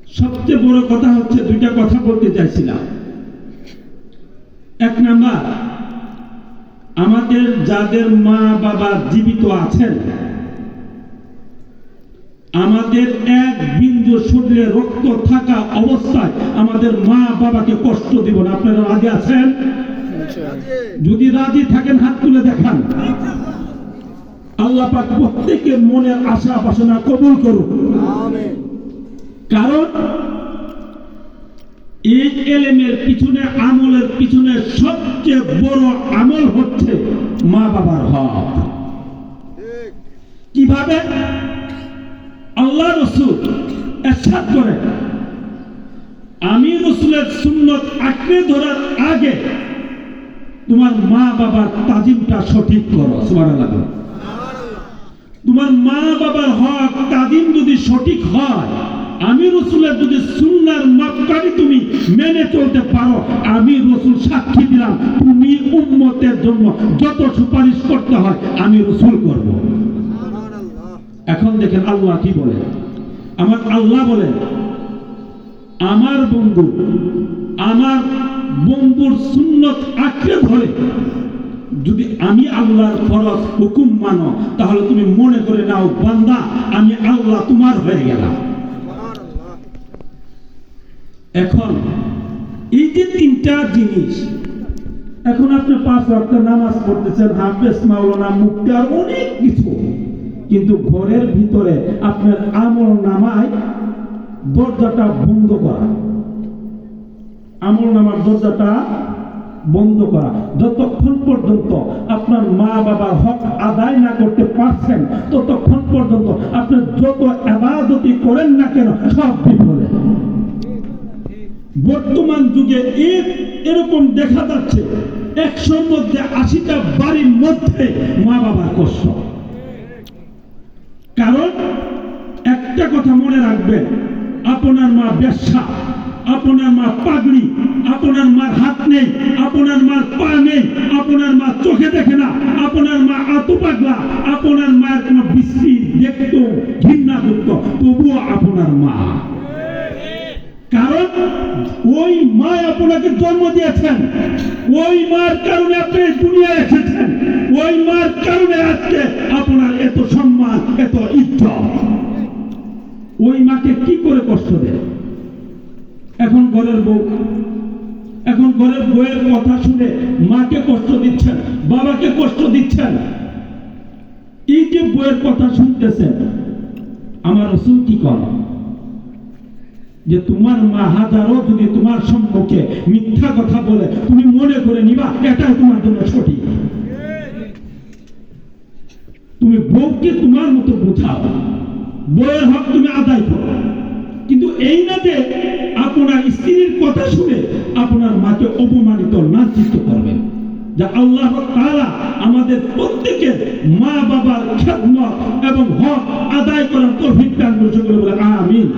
সবচেয়ে বড় কথা হচ্ছে, দুইটা কথা বলতে চাইছিলাম। এক নাম্বার, আমাদের যাদের মা বাবা জীবিত আছেন, আমাদের এক বিন্দু শরীরে রক্ত থাকা অবস্থায় আমাদের মা বাবাকে কষ্ট দিব না। আপনারা রাজি আছেন? যদি রাজি থাকেন হাত তুলে দেখান। আল্লাহ পাক প্রত্যেকের মনের আশা বাসনা কবুল করুন। কারণ এই এলেমের পিছনে, আমলের পিছনে সবচেয়ে বড় আমল হচ্ছে মা বাবার হক। কিভাবে? আল্লাহ রাসূল ইরশাদ করেন, আমি রাসূলের সুন্নাত আঁকড়ে ধরার আগে তোমার মা বাবার তাজিমটা সঠিক করো। সুবহানাল্লাহ। তোমার মা বাবার হক তাজিম যদি সঠিক হয়, আমি রাসূলের যদি সুন্নাহর মাপকাঠি তুমি মেনে চলতে পারো, আমি রাসূল সাক্ষী দিলাম তুমি উম্মতের জন্য যত সুপারিশ করতে হয় আমি রাসূল করব। এখন দেখেন আল্লাহ কি বলে। আমার আল্লাহ বলেন, আমার বন্ধুর সুন্নাত আঁকড়ে ধরে যদি আমি আল্লাহর ফরজ হুকুম মানো, তাহলে তুমি মনে করে নাও বান্দা আমি আল্লাহ তোমার হয়ে গেলাম। এখন এই যে তিনটা জিনিস, এখন আপনি 5 ওয়াক্ত নামাজ পড়তেছেন, হাফেজ, মাওলানা, মুফতি আর অনেক কিছু, কিন্তু ঘরের ভিতরে আপনার আমল নামায় দরজাটা বন্ধ করা, আমল নামার দরজাটা বন্ধ করা। যতক্ষণ পর্যন্ত আপনার মা বাবার হক আদায় না করতে পারছেন, ততক্ষণ পর্যন্ত আপনি যত ইবাদতই করেন না কেন সব বিফলে। বর্তমান যুগে এরকম দেখা যাচ্ছে 100-র মধ্যে 80টা বাড়ির মধ্যে মা বাবার কষ্ট। কারণ একটা কথা মনে রাখবেন, আপনার মা বেশ্যা, আপনার মা পাগড়ি, আপনার মার হাত নেই, আপনার মার পা নেই, আপনার মা চোখে দেখে না, আপনার মা আতু পাগলা, আপনার মায়ের কোন বিশ্রী দেখতো ঘৃণাযুক্ত, তবুও আপনার মা। কারণ ওই মা আপনাকে জন্ম দিয়েছেন, ওই মার কারণে আপনি দুনিয়ায় এসেছেন, ওই মার কারণে আজকে আপনার এত সম্মান, এত ইজ্জত। ওই মাকে কি করে কষ্ট দেয়? এখন ঘরের বউয়ের কথা শুনে মাকে কষ্ট দিচ্ছেন, বাবাকে কষ্ট দিচ্ছেন। এই যে বউয়ের কথা শুনতেছেন, আমার রাসূল কি করে যে তোমার মা হাজারো যদি তোমার সম্মুখে মিথ্যা কথা বলে, তুমি মনে করে নিবা এটাই তোমার জন্য সঠিক। তুমি বউকে তোমার মতো বোঝাও, বউয়ের হক তুমি আদায় করো, কিন্তু এই না যে আপনার স্ত্রীর কথা শুনে আপনার মাকে অপমানিত, লাঞ্ছিত করবেন। যা আল্লাহ তাআলা আমাদের প্রত্যেকের মা বাবার খেদমত এবং হক আদায় করার তৌফিক দান করুন। আমিন।